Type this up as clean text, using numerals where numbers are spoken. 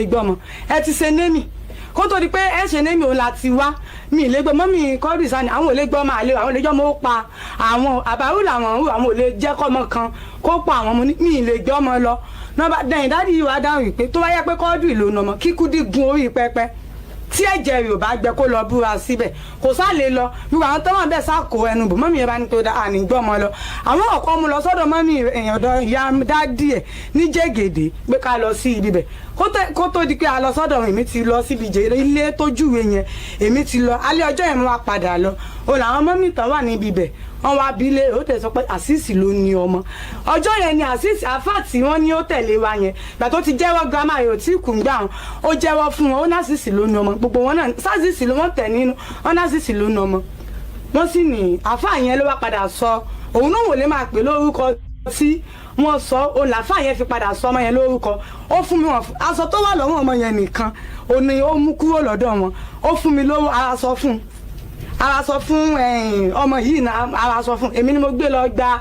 lè gbọ́mọ ẹ ti ṣe némì kó tó di pé ẹ ṣe némì òun láti wá mi lè gbọ́ mọ́mì kọ́ọ̀dù sani àwọn ò lè gbọ́ máa lé àwọn ò lè jọ́ mọ́ ó pa àwọn àbáwò làwọn àwọn ò lè jẹ́ kọ́mọ kan kó pa àwọn ọmọ mi lè gbọ́ ọmọ lọ nọ́mbà dẹ̀yìn dáàdi yìí wá dáhùn pé tó bá yẹ pé kọ́ọ̀dù ìlú ọmọ kíkú dígun orí pẹpẹ tí ẹ̀jẹ̀ rẹ̀ ò bá gbẹ kó lọ búra síbẹ̀ kò sá lè lọ gbogbo àwọn tọ́wọ́n bẹ́ẹ̀ sá kó ẹnu bò mọ́mì yẹn bá ní tó dáa ní gbọ́ ọmọ lọ àwọn ọ̀kọ́ mu lọ sọ́dọ̀ mọ́mì èèyàn ọ̀dọ̀ ìyá dáàdì ẹ̀ ní jẹ́gẹ̀dẹ̀ pé ká lọ sí ibi bẹ̀ kó tó di pé a lọ sọ́dọ̀ èmi ti lọ síbi ilé tó júwe yẹn èmi ti lọ alẹ́ ọjọ́ yẹn mo wá padà lọ o làwọn mọ́mì tán wà níbi bẹ̀ wọ́n wá bí lé ó tẹ̀ sọ pé àṣìṣì ló ní ọmọ ọjọ́ yẹn ni àṣìṣì àfà tí wọ́n ní ó tẹ̀lé wa yẹn gbà tó ti jẹ́wọ́ girama yóò tí kù ń gbà wọn ó jẹ́wọ́ fún wọn ó ní àṣìṣì ló ní ọmọ gbogbo wọn náà ṣàṣìṣì ló wọ́n tẹ̀ nínú wọn ní àṣìṣì ló ní ọmọ wọ́n sì ní àfà yẹn ló wá padà sọ òun náà wò lè máa pè lórúkọ tí wọ́n sọ òun làfà yẹn fi padà sọ ọmọ yẹn lórúkọ ó fún mi wọn aṣọ tó wà lọ́wọ́ ọmọ yẹn nìkan òun ni ó mú kúrò lọ́dọ̀ wọn ó fún mi lówó ara sọ fún ọmọ yìí náà ara sọ fún èmi ni mo gbé lọ gba